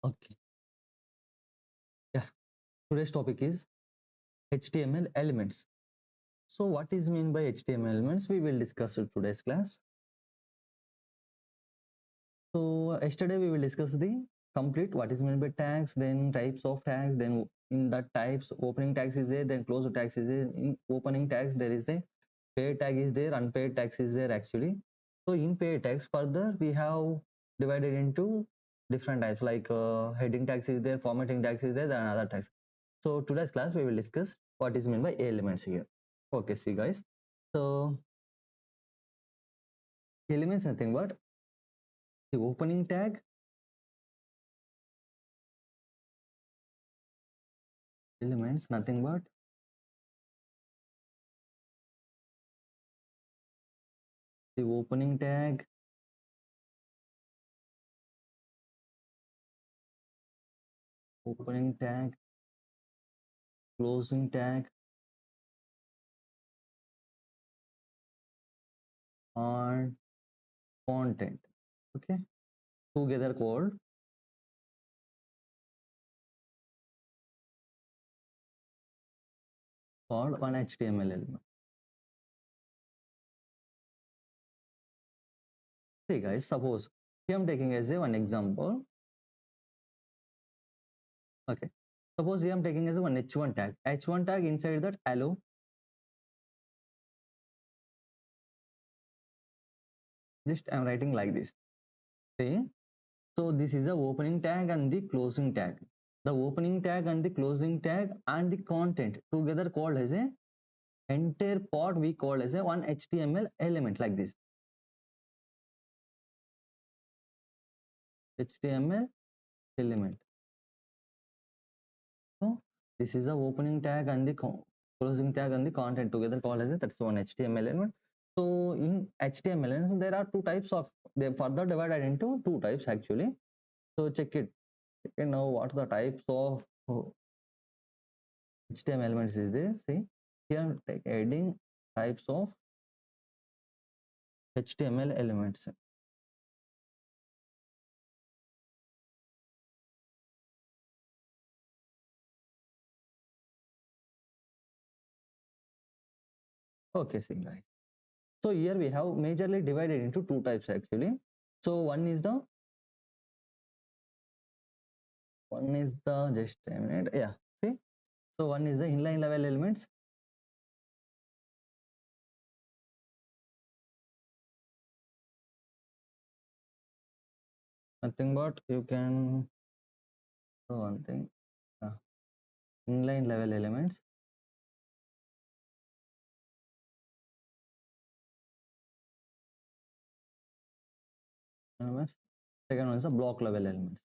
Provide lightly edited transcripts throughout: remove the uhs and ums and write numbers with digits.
Okay. Yeah. Today's topic is HTML elements. So what is mean by HTML elements? We will discuss in today's class. So yesterday we will discuss the complete what is meant by tags, then types of tags, then in the types opening tags is there, then close tags is there. In opening tags there is the paid tag is there, unpaid tags is there actually. So in paid tags further we have divided into different types like heading tags is there, formatting tags is there, then other tags. So today's class we will discuss what is meant by elements here. Okay, see guys. So elements nothing but the opening tag, elements nothing but the opening tag, opening tag, closing tag, and content. Okay, together called one HTML element. See guys, suppose here I'm taking as a one example. Okay, suppose here I'm taking as a one h1 tag. H1 tag inside that hello. Just I'm writing like this. See, so this is the opening tag and the closing tag. The opening tag and the closing tag and the content together called as a entire part we call as a one HTML element like this. HTML element. So this is the opening tag and the closing tag and the content together called as a that's one HTML element. So in HTML elements there are two types of they further divided into two types actually. So check it. You know what the types of HTML elements is there. See here heading types of HTML elements. Okay, see guys. So here we have majorly divided into two types actually. So one is the just a minute. Yeah. See. So one is the inline level elements. Nothing but you can do one thing. Inline level elements. Second one is the block level elements.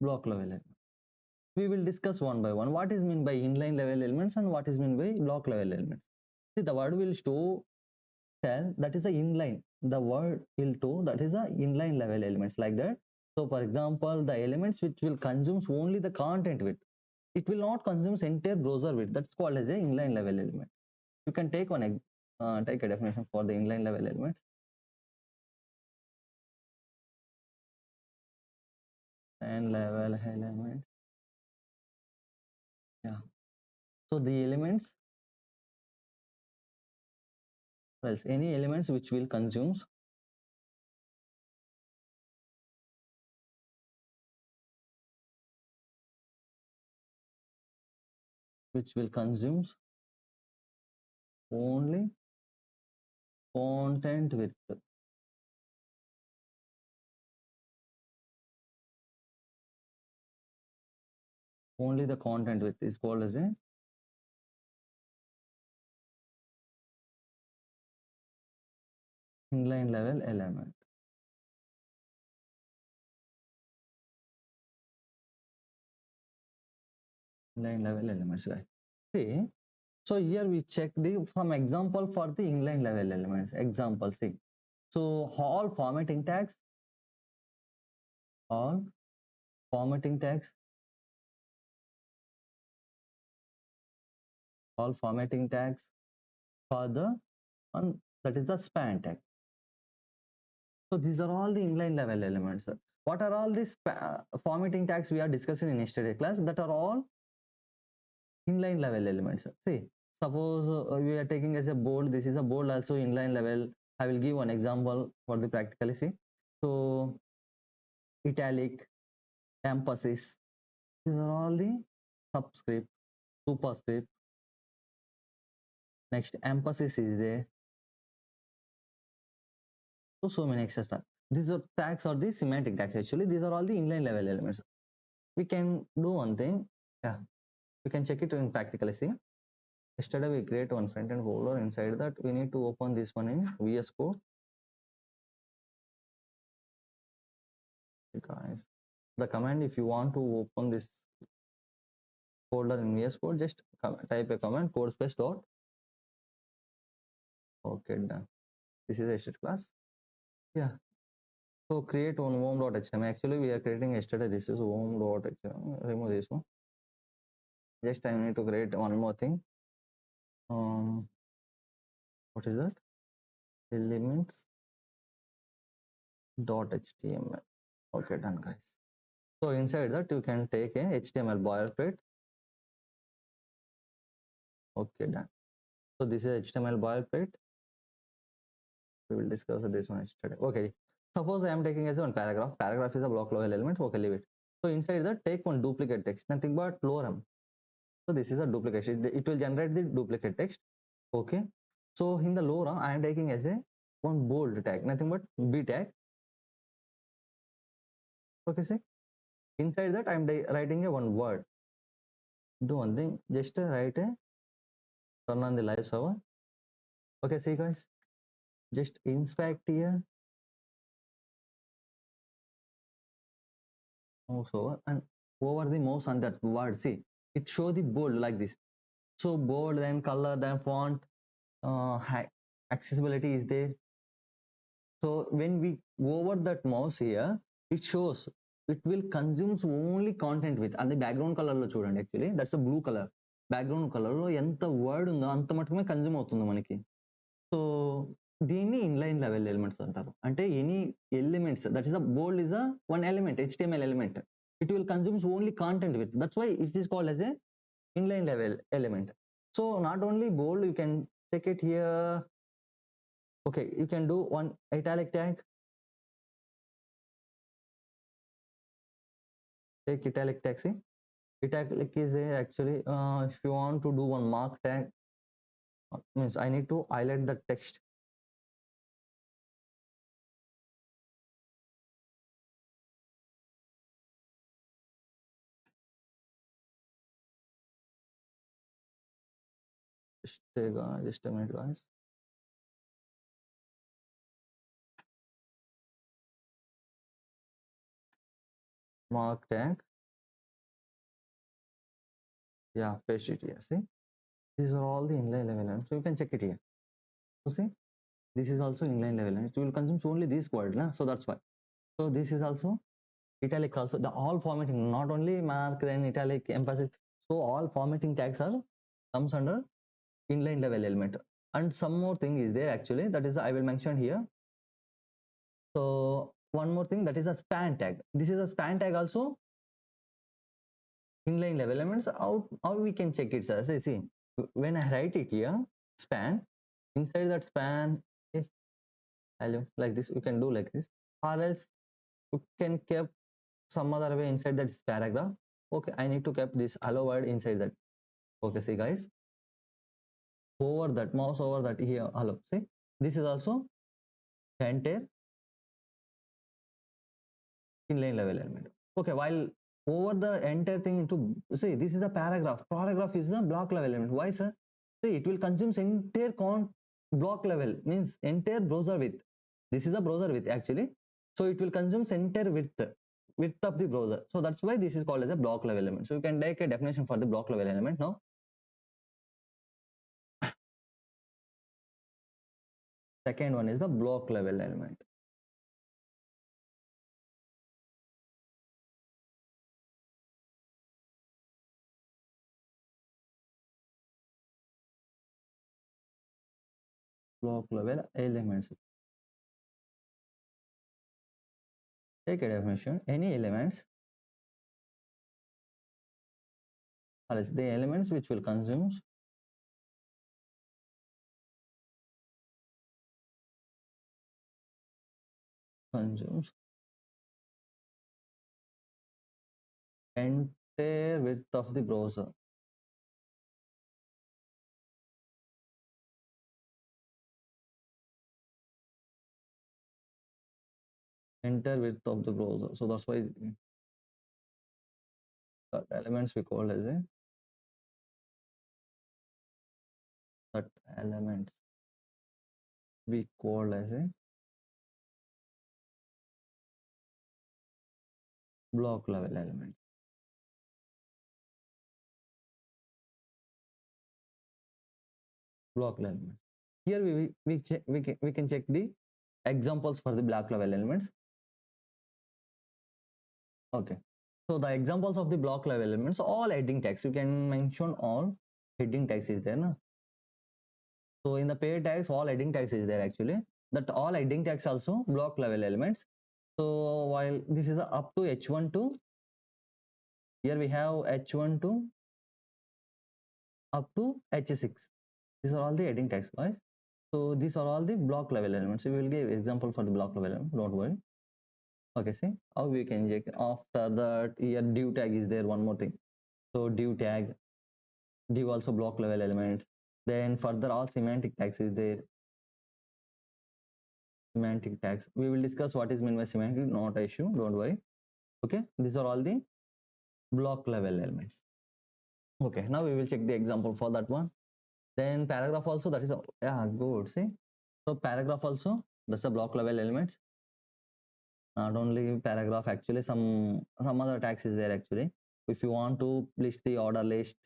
Block level elements. We will discuss one by one. What is meant by inline level elements and what is meant by block level elements. See, the word will tell that is a inline. The word will to that is a inline level elements like that. So, for example, the elements which will consumes only the content width. It will not consume entire browser width. That's called as a inline level element. You can take one take a definition for the inline level elements. And level elements. Yeah. So the elements, else any elements which will consumes only content width. Only the content width is called as a inline level element. Inline level elements, right? See, so here we check the some example for the inline level elements. Example, see. So all formatting tags, all formatting tags, all formatting tags for the one that is the span tag. So these are all the inline level elements. What are all these formatting tags we are discussing in yesterday's class? That are all inline level elements. See, suppose we are taking as a bold, this is a bold also inline level. I will give one example for the practically. See, so italic, emphasis, these are all the subscript, superscript. Next, emphasis is there. So many extra. These are tags or the semantic tags. Actually, these are all the inline level elements. We can do one thing. Yeah, we can check it in practically. See, yesterday we create one front end folder. Inside that, we need to open this one in VS Code. Guys, the command, if you want to open this folder in VS Code, just type a command code space dot. Okay, done. This is a yesterday class. Yeah. So create one home.html. Actually, we are creating yesterday. This is home.html. Remove this one. Just I need to create one more thing. What is that? Elements .html. Okay, done, guys. So inside that you can take a HTML boilerplate. Okay, done. So this is HTML boilerplate. We will discuss this one yesterday. Okay. Suppose I am taking as one paragraph. Paragraph is a block level element. Okay, leave it. So inside that, take one duplicate text. Nothing but lorem. So this is a duplication. It will generate the duplicate text. Okay. So in the lorem, I am taking as a one bold tag. Nothing but B tag. Okay, see. Inside that, I am writing a one word. Do one thing. Just write a turn on the live server. Okay, see guys. Just inspect here. Mouse over and over the mouse on that word. See, it show the bold like this. So bold, then color, then font, accessibility is there. So when we over that mouse here, it shows it will consumes only content with and the background color lo chudandi. Actually that's a blue color. Background color lo enta word undo anta matukume consume avutundi manaki. So దీన్ని inline level elements అంటారు. అంటే any elements, that is a bold is a one element, HTML element. It will consumes only content with. That's why it is called as a inline level element. So not only bold, you can check it here. Okay, you can do one italic tag. Take italic tag. See, italic is there actually. If you want to do one mark tag, means I need to highlight the text. Just a minute, guys. Mark tag. Yeah, paste it here. See, these are all the inline level elements. So you can check it here. So see, this is also inline level elements. You will consume only this word, na? So that's why. So this is also italic. Also, the all formatting, not only mark, then italic, emphasis. So all formatting tags are comes under inline level element. And some more thing is there actually. That is I will mention here. So one more thing, that is a span tag. This is a span tag also inline level elements. How we can check it, sir? See, when I write it here, span, inside that span, if value like this, you can do like this, or else you can keep some other way inside that paragraph. Okay, I need to keep this hello word inside that. Okay, see guys, over that mouse over that here, hello. See, this is also entire inline level element. Okay, while over the entire thing into, see, this is a paragraph. Paragraph is the block level element. Why, sir? See, it will consume entire block level, means entire browser width. This is a browser width actually. So it will consume entire width of the browser. So that's why this is called as a block level element. So you can take a definition for the block level element now. Second one is the block level element. block level elements. Take a definition. Any elements, or else the elements which will consumes entire width of the browser. Entire width of the browser. So that's why that elements we call as a that elements we call as a block level elements. Block level elements. Here we can check the examples for the block level elements. Okay. So the examples of the block level elements, all heading tags. You can mention all heading tags is there, no? So in the pair tags, all heading tags is there actually. That all heading tags also block level elements. So while this is up to h1 to, here we have h1 to up to h6. These are all the heading tags, guys. So these are all the block level elements. We will give example for the block level element. Don't worry. Okay, see how we can check. After that, here div tag is there. One more thing. So div tag, div also block level elements. Then further all semantic tags is there. Semantic tags. We will discuss what is meant by semantic. Not an issue. Don't worry. Okay, these are all the block level elements. Okay, now we will check the example for that one. Then paragraph also, that is yeah, good. See, so paragraph also, that's a block level elements. Not only paragraph, actually some other tags is there actually. If you want to list the order list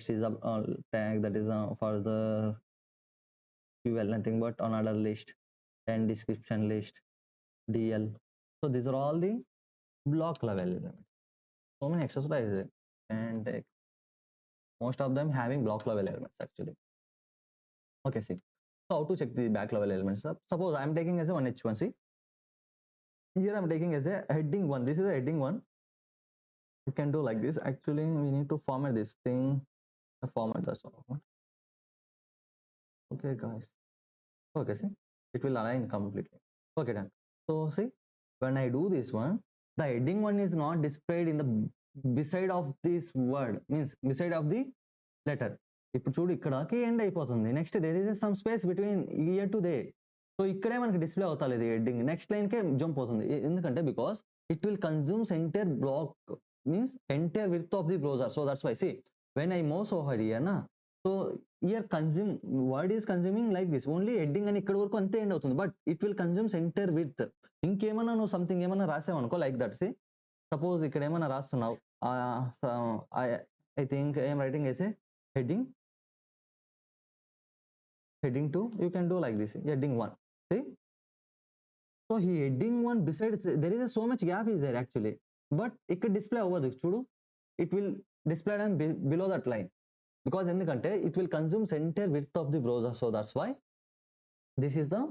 is a tag that is for the well nothing but another list, and description list, DL. So these are all the block level elements. So many exercises, and most of them having block level elements actually. Okay, see. So how to check the back level elements? Suppose I am taking as a 1H1, see. Here I am taking as a heading 1. This is a heading 1. You can do like this. Actually, we need to format this thing. Format that's all. Okay, guys. Okay, see. It will align completely. Okay, done. So see, when I do this one, the heading 1 is not displayed in the beside of this word, means beside of the letter. ఇప్పుడు చూడు ఇక్కడకి end అయిపోతుంది. Next there is some space between year to day. So ఇక్కడే మనకి display అవుతలేదు heading, next లైన్కే jump అవుతుంది. ఎందుకంటే because it will consumes entire block, means entire width of the browser. So that's why see when I mouse over here నా, so ear consume word is consuming like this only heading అని ఇక్కడ వరకు అంతే end అవుతుంది, but it will consumes entire width. ఇంకేమన్నా నువ్వు something ఏమన్నా రాసావనుకో లైక్ దట్, సి సపోజ్ ఇక్కడ ఏమన్నా రాస్తున్నావు, I think I'm writing as a heading 2, you can do like this, heading 1. See, so he heading 1 besides there is so much gap is there actually, but it could display over the chudu, it will display them below that line, because endukante it will consume entire width of the browser. So that's why this is the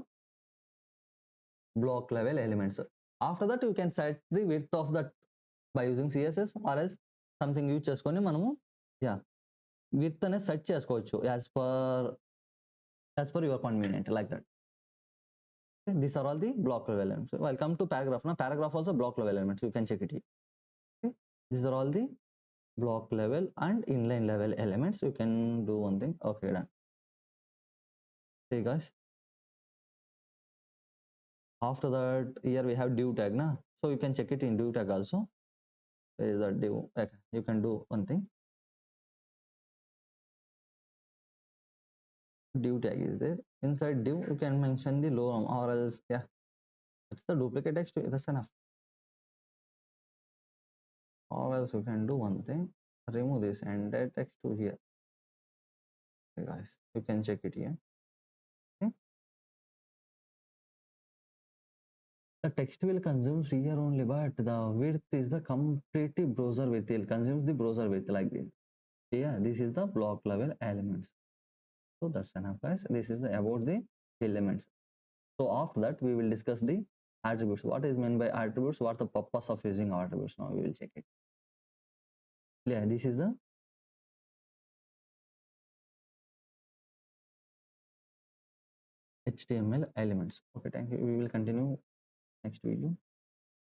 block level elements. After that you can set the width of that by using CSS or else something use cheskoni manamu width ane set chesukochu as per your convenient, like that. Okay, these are all the block level elements. Well, come to paragraph. Now paragraph also block level elements, you can check it here. Okay, these are all the block level and inline level elements. You can do one thing. Okay, done. See guys, after that here we have div tag na, so you can check it in div tag also. Where is that div? Okay, you can do one thing. Div tag is there. Inside div you can mention the lorem, or else it's the duplicate text, that's enough. Or else you can do one thing, remove this and add text to here. Okay, guys, you can check it here. Okay, the text will consume here only, but the width is the completely browser width. It consumes the browser width like this. Yeah, this is the block level elements. So that's enough, guys. This is about the elements. So after that, we will discuss the attributes. What is meant by attributes? What the purpose of using attributes? Now we will check it. Yeah, this is the HTML elements. Okay, thank you. We will continue next video.